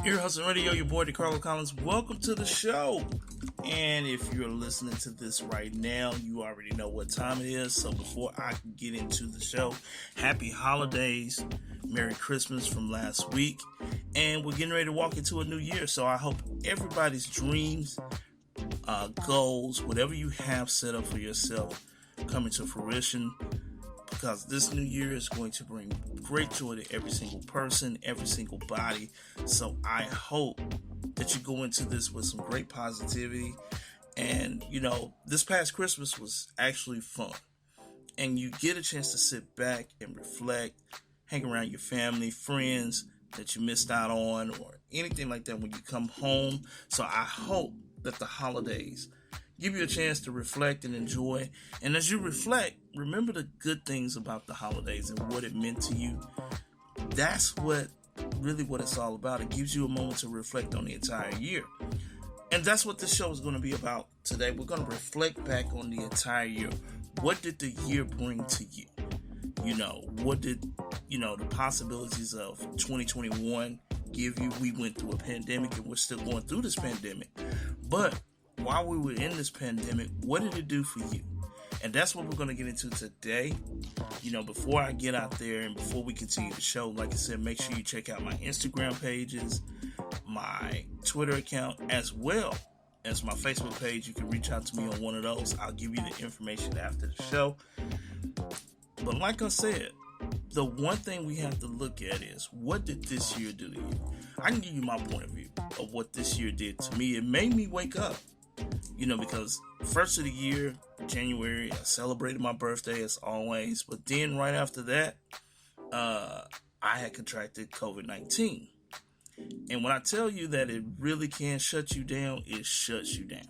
Ear Hustle Radio, your boy DeCarlo Collins. Welcome to the show. And if you're listening to this right now, you already know what time it is. So before I can get into the show, happy holidays, Merry Christmas from last week. And we're getting ready to walk into a new year. So I hope everybody's dreams, goals, whatever you have set up for yourself, come into fruition. Because this new year is going to bring great joy to every single person, every single body. So I hope that you go into this with some great positivity. And, this past Christmas was actually fun. And you get a chance to sit back and reflect, hang around your family, friends that you missed out on, or anything like that when you come home. So I hope that the holidays give you a chance to reflect and enjoy. And as you reflect, remember the good things about the holidays and what it meant to you. That's what it's all about. It gives you a moment to reflect on the entire year. And that's what this show is going to be about today. We're going to reflect back on the entire year. What did the year bring to you? What did, the possibilities of 2021 give you? We went through a pandemic and we're still going through this pandemic. But while we were in this pandemic, what did it do for you? And that's what we're going to get into today. Before I get out there and before we continue the show, like I said, make sure you check out my Instagram pages, my Twitter account, as well as my Facebook page. You can reach out to me on one of those. I'll give you the information after the show. But like I said, the one thing we have to look at is, what did this year do to you? I can give you my point of view of what this year did to me. It made me wake up. Because first of the year, January, I celebrated my birthday as always. But then right after that, I had contracted COVID-19. And when I tell you that it really can shut you down, it shuts you down.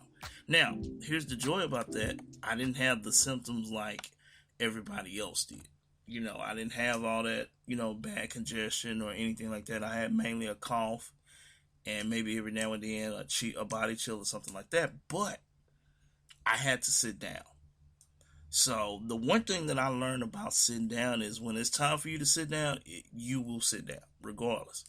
Now, here's the joy about that. I didn't have the symptoms like everybody else did. I didn't have all that, bad congestion or anything like that. I had mainly a cough. And maybe every now and then a body chill or something like that. But I had to sit down. So the one thing that I learned about sitting down is when it's time for you to sit down, you will sit down regardless.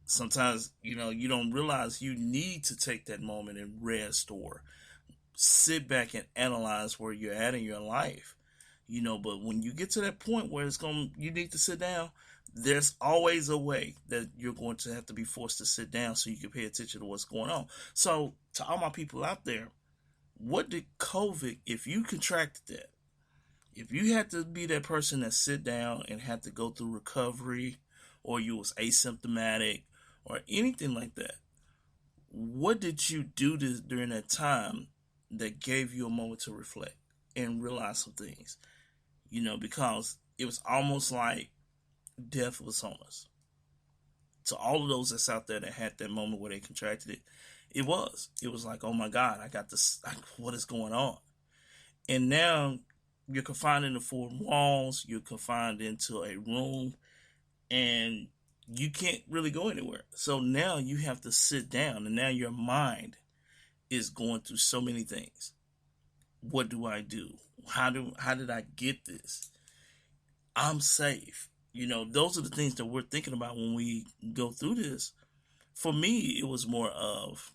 Sometimes, you don't realize you need to take that moment and rest or sit back and analyze where you're at in your life. But when you get to that point where you need to sit down, there's always a way that you're going to have to be forced to sit down so you can pay attention to what's going on. So to all my people out there, what did COVID, if you contracted that, if you had to be that person that sit down and had to go through recovery, or you was asymptomatic or anything like that, what did you do during that time that gave you a moment to reflect and realize some things? Because it was almost like death was on us. To all of those that's out there that had that moment where they contracted it, it was like, oh my God, I got this, what is going on? And now you're confined into four walls, you're confined into a room, and you can't really go anywhere. So now you have to sit down, and now your mind is going through so many things. What do I do? How did I get this? I'm safe. Those are the things that we're thinking about when we go through this. For me, it was more of,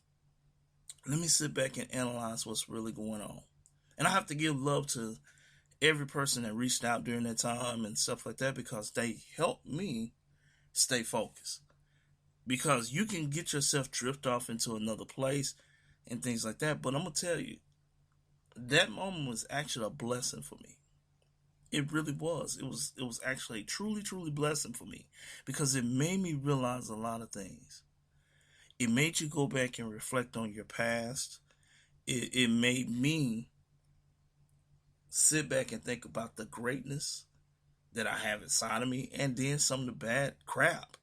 let me sit back and analyze what's really going on. And I have to give love to every person that reached out during that time and stuff like that, because they helped me stay focused. Because you can get yourself drift off into another place and things like that. But I'm going to tell you, that moment was actually a blessing for me. It really was. It was actually a truly, truly blessing for me, because it made me realize a lot of things. It made you go back and reflect on your past. It made me sit back and think about the greatness that I have inside of me, and then some of the bad crap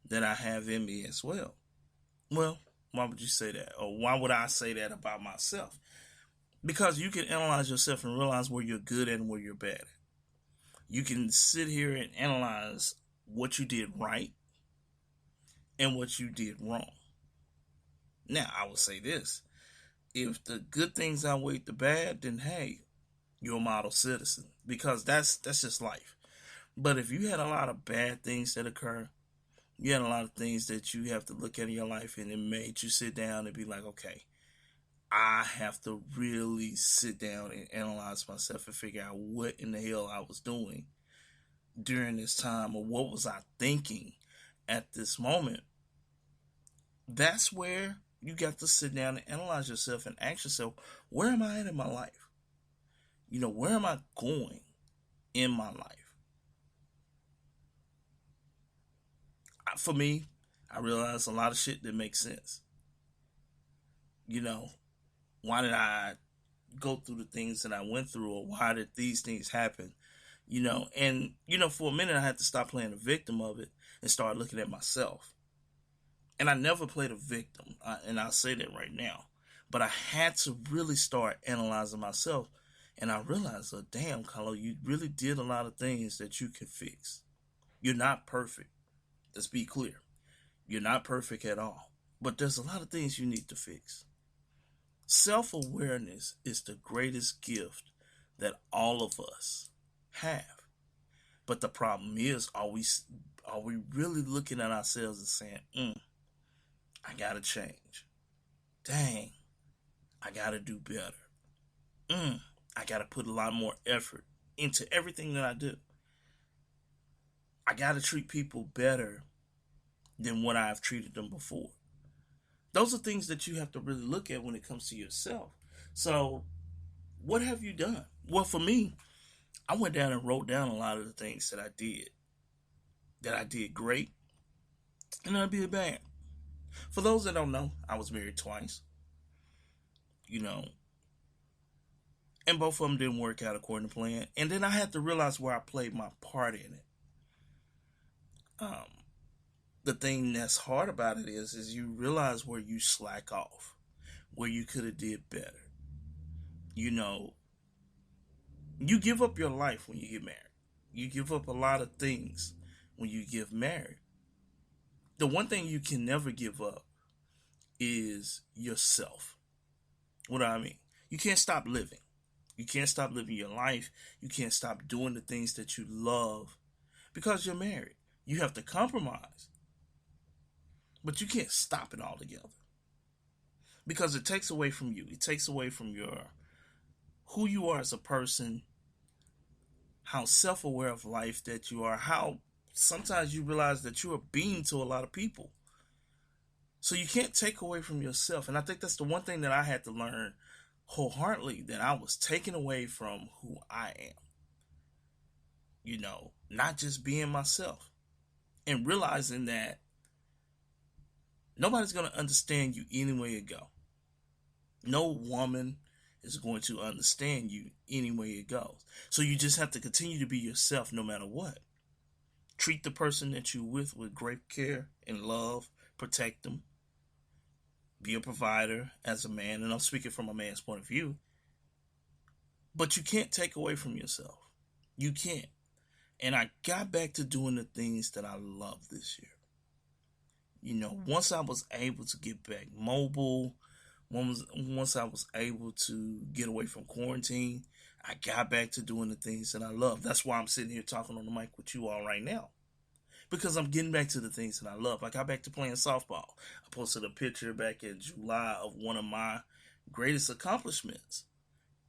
that I have in me as well. Well, why would you say that? Or why would I say that about myself? Because you can analyze yourself and realize where you're good at and where you're bad at. You can sit here and analyze what you did right and what you did wrong. Now, I will say this. If the good things outweigh the bad, then hey, you're a model citizen, because that's just life. But if you had a lot of bad things that occur, You had a lot of things that you have to look at in your life, and it made you sit down and be like, okay, I have to really sit down and analyze myself and figure out what in the hell I was doing during this time, or what was I thinking at this moment. That's where you got to sit down and analyze yourself and ask yourself, where am I at in my life? Where am I going in my life? For me, I realized a lot of shit that makes sense. Why did I go through the things that I went through, or why did these things happen? And for a minute I had to stop playing the victim of it and start looking at myself. And I never played a victim, and I'll say that right now. But I had to really start analyzing myself, and I realized, oh, damn, Carlo, you really did a lot of things that you could fix. You're not perfect. Let's be clear. You're not perfect at all. But there's a lot of things you need to fix. Self-awareness is the greatest gift that all of us have. But the problem is, are we really looking at ourselves and saying, I gotta change. Dang, I gotta do better. I gotta put a lot more effort into everything that I do. I gotta treat people better than what I've treated them before. Those are things that you have to really look at when it comes to yourself. So, what have you done? Well, for me, I went down and wrote down a lot of the things that I did great, and I did bad. For those that don't know, I was married twice. And both of them didn't work out according to plan. And then I had to realize where I played my part in it. The thing that's hard about it is you realize where you slack off, where you could have did better. You give up your life when you get married. You give up a lot of things when you get married. The one thing you can never give up is yourself. What do I mean? You can't stop living. You can't stop living your life. You can't stop doing the things that you love because you're married. You have to compromise. But you can't stop it altogether. Because it takes away from you. It takes away from who you are as a person, how self-aware of life that you are, how sometimes you realize that you're a being to a lot of people. So you can't take away from yourself. And I think that's the one thing that I had to learn wholeheartedly, that I was taken away from who I am. Not just being myself. And realizing that nobody's going to understand you any way you go. No woman is going to understand you any way it goes. So you just have to continue to be yourself no matter what. Treat the person that you're with great care and love. Protect them. Be a provider as a man. And I'm speaking from a man's point of view. But you can't take away from yourself. You can't. And I got back to doing the things that I love this year. Once I was able to get back mobile, once I was able to get away from quarantine, I got back to doing the things that I love. That's why I'm sitting here talking on the mic with you all right now. Because I'm getting back to the things that I love. I got back to playing softball. I posted a picture back in July of one of my greatest accomplishments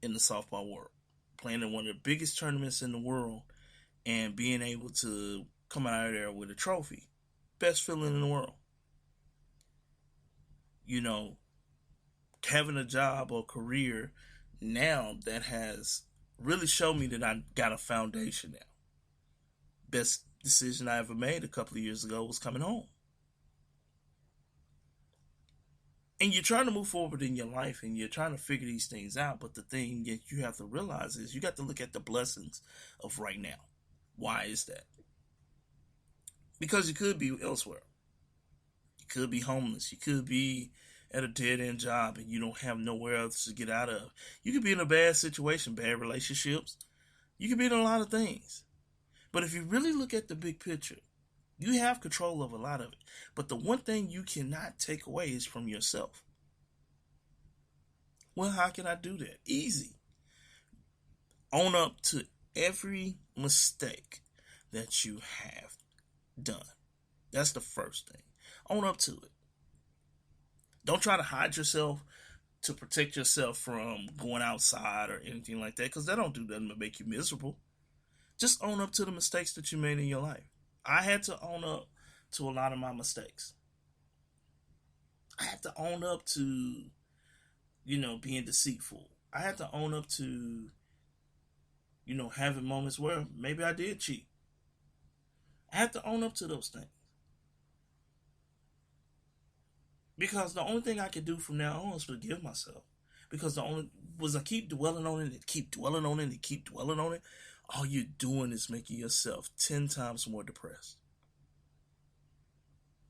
in the softball world. Playing in one of the biggest tournaments in the world and being able to come out of there with a trophy. Best feeling in the world. Having a job or career now that has really shown me that I got a foundation now. Best decision I ever made a couple of years ago was coming home. And you're trying to move forward in your life and you're trying to figure these things out. But the thing that you have to realize is you got to look at the blessings of right now. Why is that? Because you could be elsewhere. You could be homeless. You could be at a dead-end job and you don't have nowhere else to get out of. You could be in a bad situation, bad relationships. You could be in a lot of things. But if you really look at the big picture, you have control of a lot of it. But the one thing you cannot take away is from yourself. Well, how can I do that? Easy. Own up to every mistake that you have done. That's the first thing. Own up to it. Don't try to hide yourself to protect yourself from going outside or anything like that, because that don't do nothing but make you miserable. Just own up to the mistakes that you made in your life. I had to own up to a lot of my mistakes. I had to own up to, being deceitful. I had to own up to, having moments where maybe I did cheat. I had to own up to those things. Because the only thing I can do from now on is forgive myself. Because the only was I keep dwelling on it and keep dwelling on it and keep dwelling on it, all you're doing is making yourself 10 times more depressed.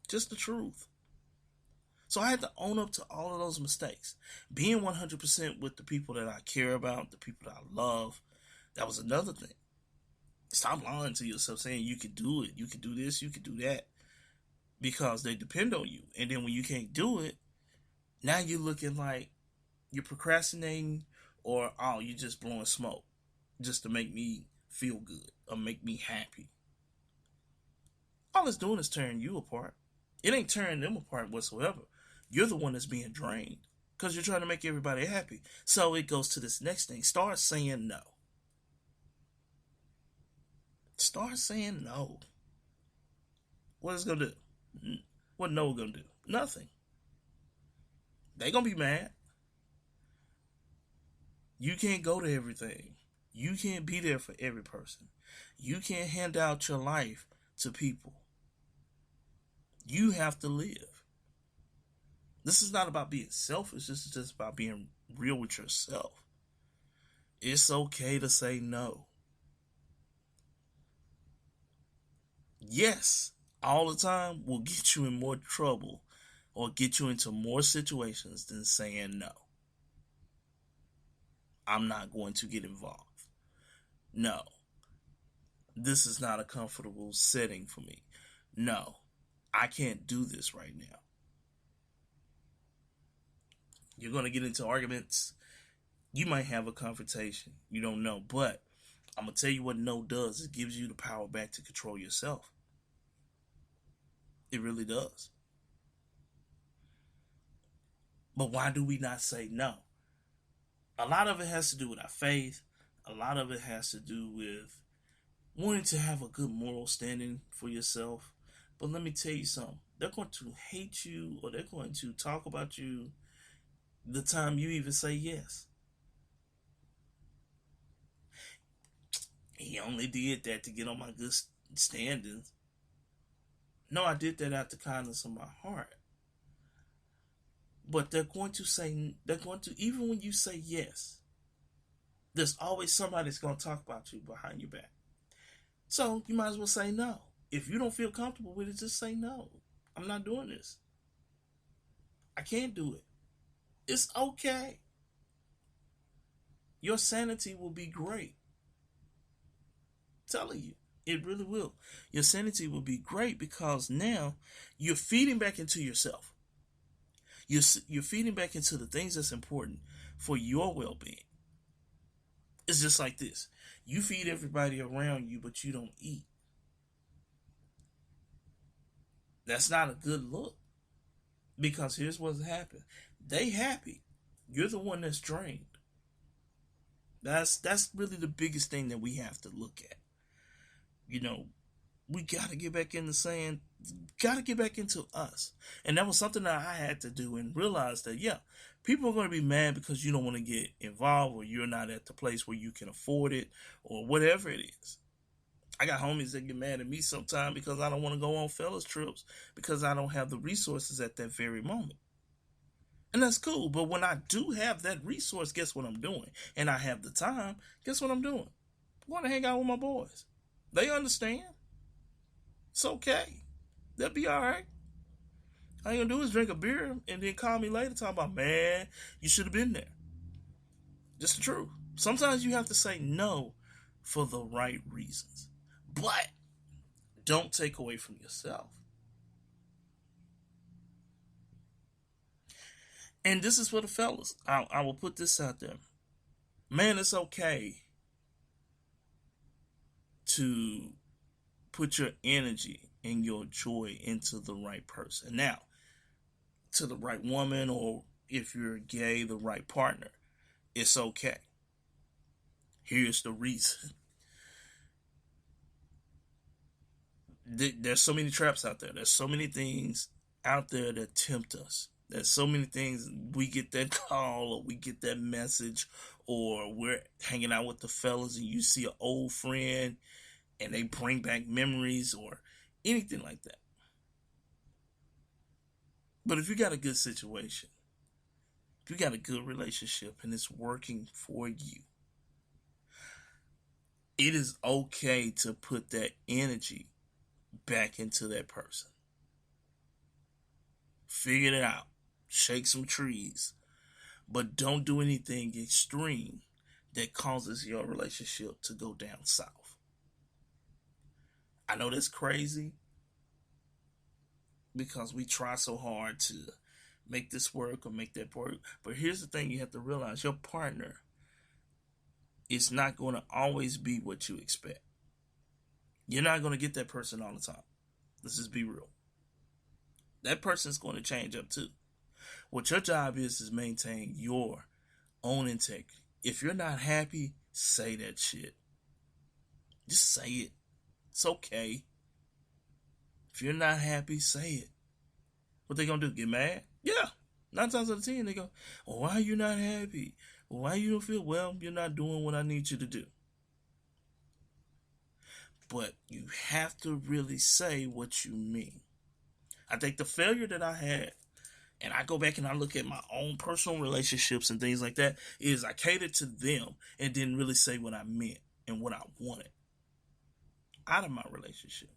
Just the truth. So I had to own up to all of those mistakes. Being 100% with the people that I care about, the people that I love, that was another thing. Stop lying to yourself saying you can do it, you can do this, you can do that. Because they depend on you. And then when you can't do it, now you're looking like you're procrastinating, or you're just blowing smoke just to make me feel good or make me happy. All it's doing is tearing you apart. It ain't tearing them apart whatsoever. You're the one that's being drained because you're trying to make everybody happy. So it goes to this next thing. Start saying no. Start saying no. What is it going to do? What no going to do? Nothing. They going to be mad. You can't go to everything. You can't be there for every person. You can't hand out your life to people. You have to live. This is not about being selfish. This is just about being real with yourself. It's okay to say no. Yes, all the time will get you in more trouble or get you into more situations than saying no. I'm not going to get involved. No. This is not a comfortable setting for me. No. I can't do this right now. You're going to get into arguments. You might have a confrontation. You don't know. But I'm going to tell you what no does. It gives you the power back to control yourself. It really does. But why do we not say no? A lot of it has to do with our faith. A lot of it has to do with wanting to have a good moral standing for yourself. But let me tell you something. They're going to hate you, or they're going to talk about you the time you even say yes. He only did that to get on my good standings. No, I did that out the kindness of my heart. But they're going to, even when you say yes, there's always somebody that's going to talk about you behind your back. So you might as well say no. If you don't feel comfortable with it, just say no. I'm not doing this. I can't do it. It's okay. Your sanity will be great. I'm telling you, it really will. Your sanity will be great because now you're feeding back into yourself. You're feeding back into the things that's important for your well-being. It's just like this. You feed everybody around you, but you don't eat. That's not a good look. Because here's what's happened. They happy. You're the one that's drained. That's really the biggest thing that we have to look at. We got to get back into saying, got to get back into us. And that was something that I had to do and realize that, yeah, people are going to be mad because you don't want to get involved or you're not at the place where you can afford it or whatever it is. I got homies that get mad at me sometimes because I don't want to go on fellas trips because I don't have the resources at that very moment. And that's cool. But when I do have that resource, guess what I'm doing? And I have the time, guess what I'm doing? I'm going to hang out with my boys. They understand. It's okay. They'll be all right. All you gonna do is drink a beer and then call me later talking about, man, you should have been there. Just the truth. Sometimes you have to say no for the right reasons. But don't take away from yourself. And this is for the fellas. I will put this out there. Man, it's okay to put your energy and your joy into the right person. Now, to the right woman, or if you're gay, the right partner, it's okay. Here's the reason. There's so many traps out there. There's so many things out there that tempt us. There's so many things. We get that call, or we get that message, or we're hanging out with the fellas and you see an old friend and they bring back memories or anything like that. But if you got a good situation, if you got a good relationship and it's working for you, it is okay to put that energy back into that person. Figure it out. Shake some trees. But don't do anything extreme that causes your relationship to go down south. I know that's crazy because we try so hard to make this work or make that work. But here's the thing you have to realize: your partner is not going to always be what you expect. You're not going to get that person all the time. Let's just be real. That person's going to change up too. What your job is maintain your own integrity. If you're not happy, say that shit. Just say it. It's okay. If you're not happy, say it. What they gonna do? Get mad? Yeah. 9 times out of 10, they go, well, why are you not happy? Why you don't feel well? You're not doing what I need you to do. But you have to really say what you mean. I think the failure that I had, and I go back and I look at my own personal relationships and things like that, is I catered to them and didn't really say what I meant and what I wanted out of my relationship.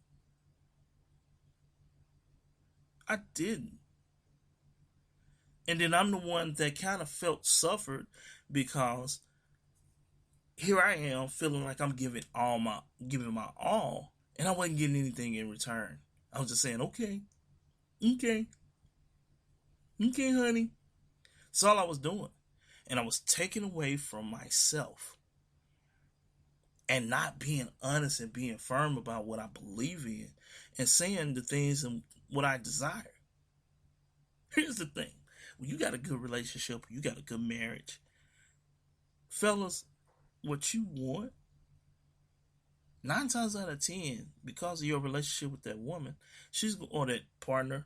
I didn't. And then I'm the one that kind of felt suffered because here I am feeling like I'm giving my all, and I wasn't getting anything in return. I was just saying, okay, honey. That's all I was doing. And I was taken away from myself and not being honest and being firm about what I believe in and saying the things and what I desire. Here's the thing. When you got a good relationship, you got a good marriage, fellas, what you want, 9 times out of 10, because of your relationship with that woman, or that partner,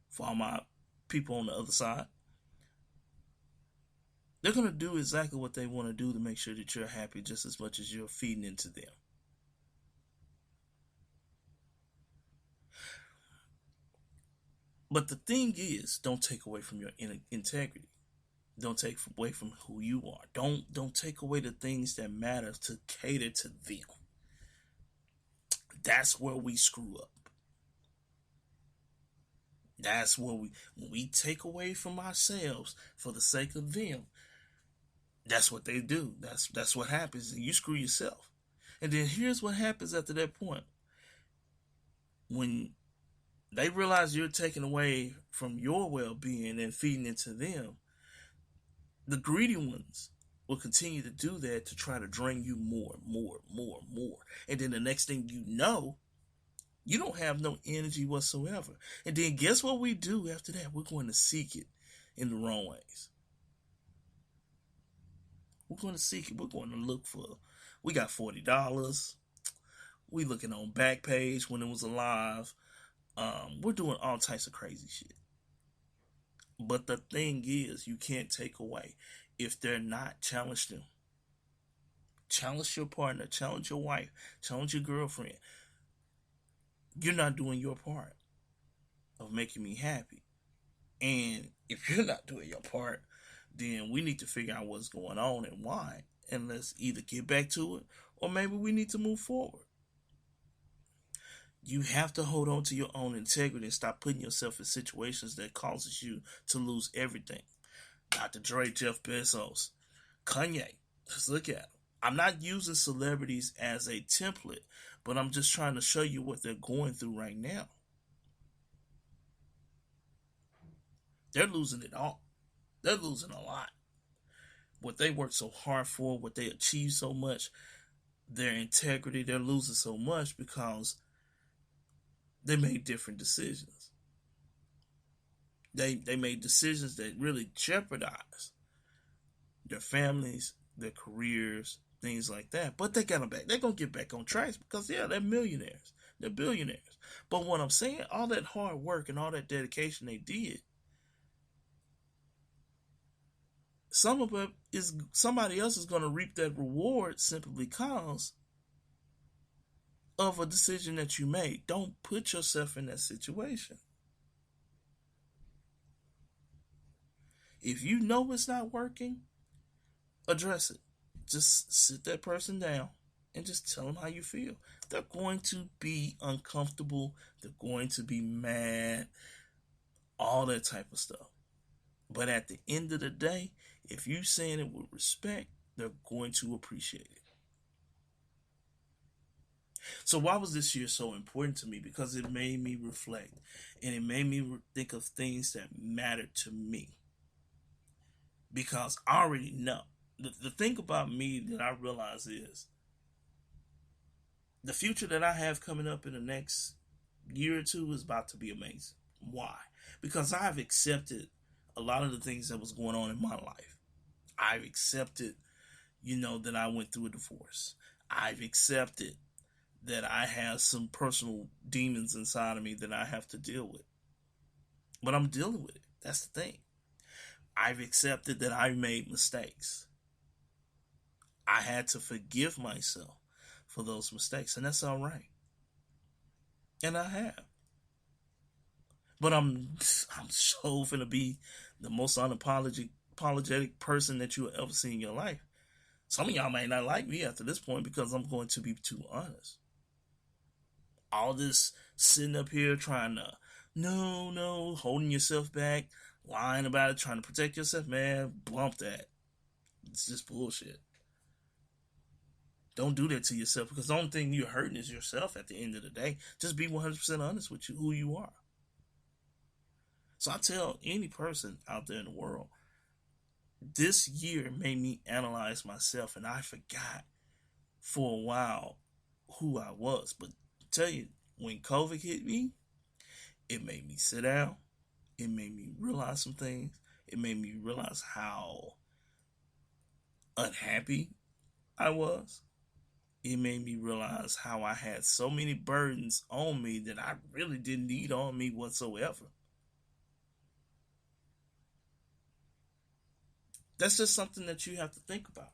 for all my people on the other side, they're going to do exactly what they want to do to make sure that you're happy just as much as you're feeding into them. But the thing is, don't take away from your integrity. Don't take away from who you are. Don't take away the things that matter to cater to them. That's where we screw up. That's where when we take away from ourselves for the sake of them, that's what they do. That's what happens, and you screw yourself. And then here's what happens after that point. When they realize you're taking away from your well-being and feeding into them, the greedy ones will continue to do that to try to drain you more. And then the next thing you know, you don't have no energy whatsoever. And then guess what we do after that? We're going to seek it in the wrong ways. We're going to seek it. We're going to look for, we got $40. We looking on Backpage when it was alive. We're doing all types of crazy shit. But the thing is, you can't take away. If they're not, challenge them. Challenge your partner, challenge your wife, challenge your girlfriend. You're not doing your part of making me happy. And if you're not doing your part, then we need to figure out what's going on and why. And let's either get back to it, or maybe we need to move forward. You have to hold on to your own integrity and stop putting yourself in situations that causes you to lose everything. Dr. Dre, Jeff Bezos, Kanye. Let's look at them. I'm not using celebrities as a template, but I'm just trying to show you what they're going through right now. They're losing it all. They're losing a lot. What they worked so hard for, what they achieved so much, their integrity, they're losing so much because they made different decisions. They made decisions that really jeopardized their families, their careers, things like that. But they got them back. They're going to get back on track because, yeah, they're millionaires. They're billionaires. But what I'm saying, all that hard work and all that dedication they did, some of it is somebody else is going to reap that reward simply because of a decision that you made. Don't put yourself in that situation. If you know it's not working, address it. Just sit that person down and just tell them how you feel. They're going to be uncomfortable. They're going to be mad. All that type of stuff. But at the end of the day, if you saying it with respect, they're going to appreciate it. So why was this year so important to me? Because it made me reflect and it made me think of things that mattered to me. Because I already know. The thing about me that I realize is the future that I have coming up in the next year or two is about to be amazing. Why? Because I've accepted a lot of the things that was going on in my life. I've accepted, that I went through a divorce. I've accepted that I have some personal demons inside of me that I have to deal with. But I'm dealing with it. That's the thing. I've accepted that I made mistakes. I had to forgive myself for those mistakes, and that's all right. And I have. But I'm so finna be the most unapologetic person that you'll ever see in your life. Some of y'all may not like me after this point because I'm going to be too honest. All this sitting up here trying to, no, holding yourself back, lying about it, trying to protect yourself, man, bump that. It's just bullshit. Don't do that to yourself because the only thing you're hurting is yourself at the end of the day. Just be 100% honest with you, who you are. So I tell any person out there in the world, this year made me analyze myself, and I forgot for a while who I was. But I tell you, when COVID hit me, it made me sit down. It made me realize some things. It made me realize how unhappy I was. It made me realize how I had so many burdens on me that I really didn't need on me whatsoever. That's just something that you have to think about.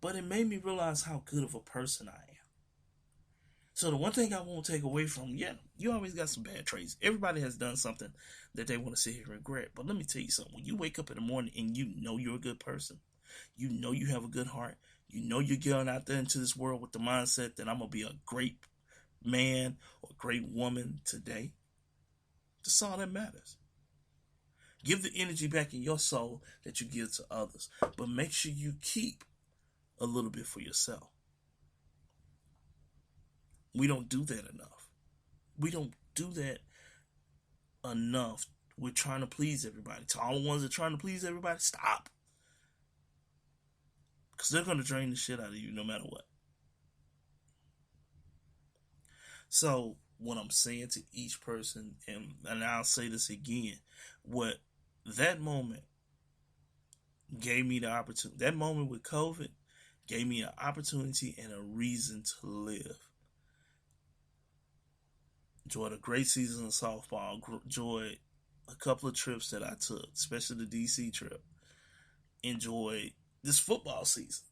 But it made me realize how good of a person I am. So the one thing I won't take away from, you always got some bad traits. Everybody has done something that they want to sit here and regret. But let me tell you something. When you wake up in the morning and you know you're a good person, you know you have a good heart, you know you're going out there into this world with the mindset that I'm going to be a great man or great woman today, that's all that matters. Give the energy back in your soul that you give to others. But make sure you keep a little bit for yourself. We don't do that enough. We don't do that enough. We're trying to please everybody. To all the ones that are trying to please everybody, stop. Because they're going to drain the shit out of you no matter what. So what I'm saying to each person, and I'll say this again, what that moment gave me the opportunity, that moment with COVID gave me an opportunity and a reason to live. Enjoyed a great season of softball. Enjoyed a couple of trips that I took, especially the DC trip. Enjoyed this football season.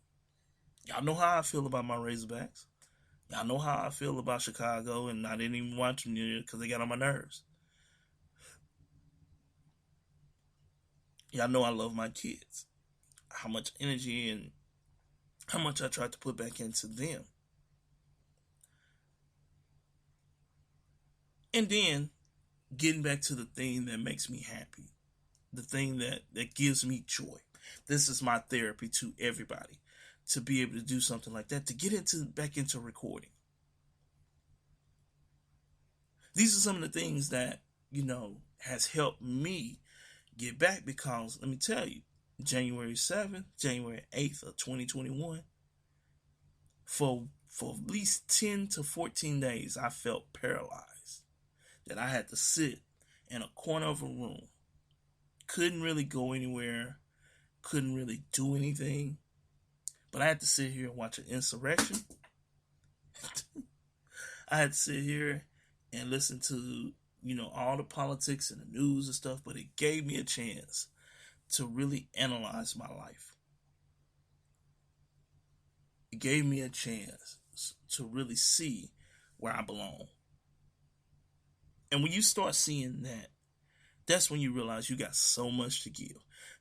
Y'all know how I feel about my Razorbacks. Y'all know how I feel about Chicago, and I didn't even watch them because they got on my nerves. Y'all know I love my kids. How much energy and how much I tried to put back into them. And then getting back to the thing that makes me happy. The thing that gives me joy. This is my therapy to everybody. To be able to do something like that. To get back into recording. These are some of the things that, has helped me get back because, let me tell you, January 7th, January 8th of 2021, for for at least 10 to 14 days, I felt paralyzed. That I had to sit in a corner of a room. Couldn't really go anywhere. Couldn't really do anything. But I had to sit here and watch an insurrection. I had to sit here and listen to, all the politics and the news and stuff. But it gave me a chance to really analyze my life. It gave me a chance to really see where I belong. And when you start seeing that, that's when you realize you got so much to give.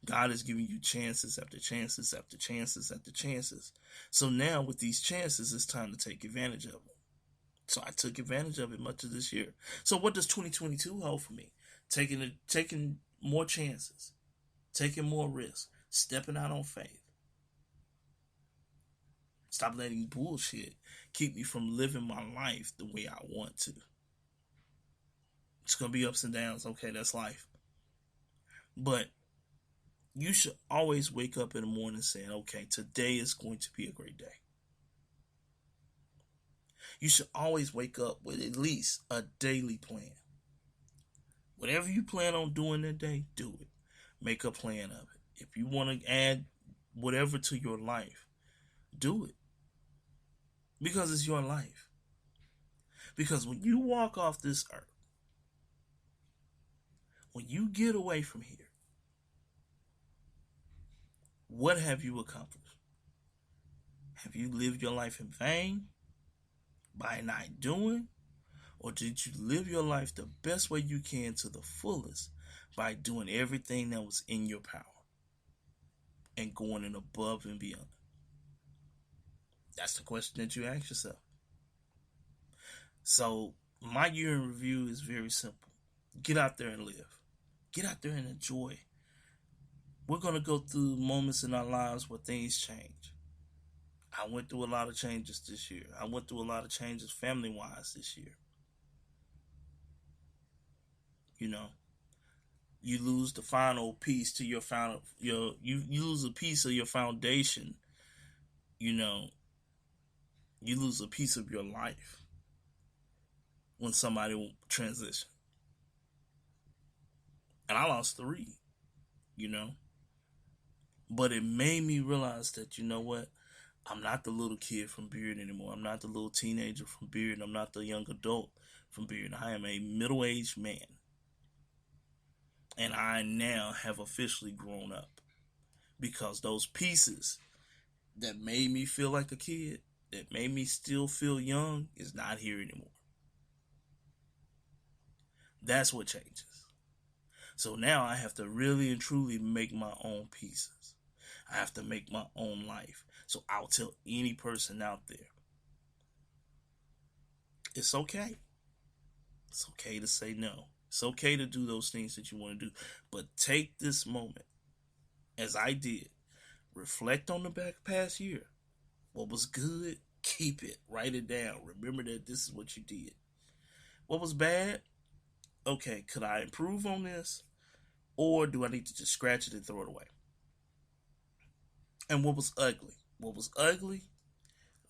God is giving you chances after chances after chances after chances. So now with these chances, it's time to take advantage of them. So I took advantage of it much of this year. So what does 2022 hold for me? Taking more chances, taking more risks, stepping out on faith. Stop letting bullshit keep me from living my life the way I want to. It's going to be ups and downs. Okay, that's life. But you should always wake up in the morning saying, okay, today is going to be a great day. You should always wake up with at least a daily plan. Whatever you plan on doing that day, do it. Make a plan of it. If you want to add whatever to your life, do it. Because it's your life. Because when you walk off this earth, when you get away from here, what have you accomplished? Have you lived your life in vain by not doing? Or did you live your life the best way you can to the fullest by doing everything that was in your power and going in above and beyond? That's the question that you ask yourself. So my year in review is very simple. Get out there and live. Get out there and enjoy. We're going to go through moments in our lives where things change. I went through a lot of changes this year. I went through a lot of changes family-wise this year. You lose the final piece to you lose a piece of your foundation. You lose a piece of your life when somebody will transition. And I lost 3, But it made me realize that, what? I'm not the little kid from Beard anymore. I'm not the little teenager from Beard. I'm not the young adult from Beard. I am a middle-aged man. And I now have officially grown up. Because those pieces that made me feel like a kid, that made me still feel young, is not here anymore. That's what changes. So now I have to really and truly make my own pieces. I have to make my own life. So I'll tell any person out there, it's okay. It's okay to say no. It's okay to do those things that you want to do. But take this moment, as I did, reflect on the past year. What was good, keep it. Write it down. Remember that this is what you did. What was bad? Okay, could I improve on this? Or do I need to just scratch it and throw it away? And what was ugly? What was ugly?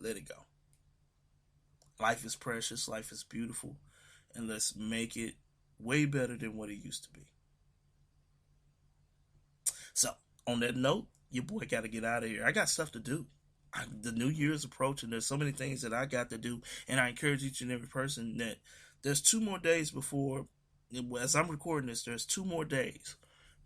Let it go. Life is precious. Life is beautiful. And let's make it way better than what it used to be. So, on that note, your boy got to get out of here. I got stuff to do. The new year is approaching. There's so many things that I got to do. And I encourage each and every person that there's 2 more days before, as I'm recording this, there's 2 more days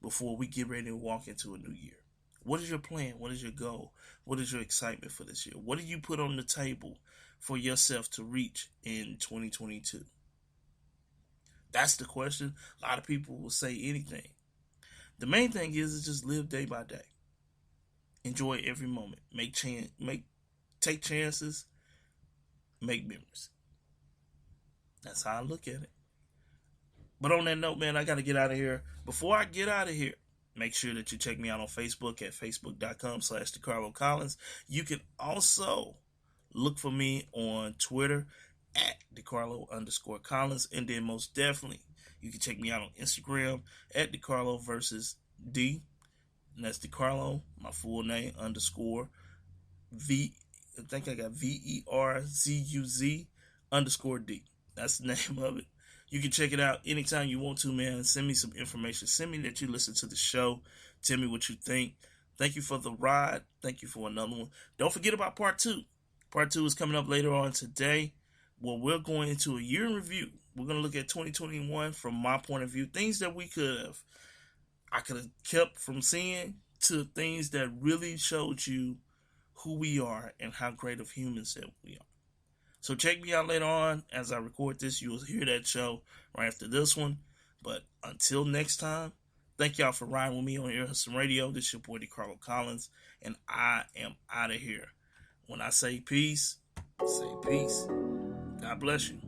before we get ready to walk into a new year. What is your plan? What is your goal? What is your excitement for this year? What do you put on the table for yourself to reach in 2022? That's the question. A lot of people will say anything. The main thing is just live day by day. Enjoy every moment. Take chances. Make memories. That's how I look at it. But on that note, man, I got to get out of here. Before I get out of here, make sure that you check me out on Facebook at facebook.com/DeCarloCollins. You can also look for me on Twitter at DeCarlo_Collins. And then most definitely, you can check me out on Instagram at DeCarlo versus D. And that's DeCarlo, my full name, _V I think I got VERZUZ_D. That's the name of it. You can check it out anytime you want to, man. Send me some information. Send me that you listen to the show. Tell me what you think. Thank you for the ride. Thank you for another one. Don't forget about part 2. Part 2 is coming up later on today. Well, we're going into a year in review. We're going to look at 2021 from my point of view. Things that I could have kept from seeing, to things that really showed you who we are and how great of humans that we are. So check me out later on as I record this. You'll hear that show right after this one. But until next time, thank y'all for riding with me on Ear Hustle Radio. This is your boy DeCarlo Collins, and I am out of here. When I say peace, I say peace. God bless you.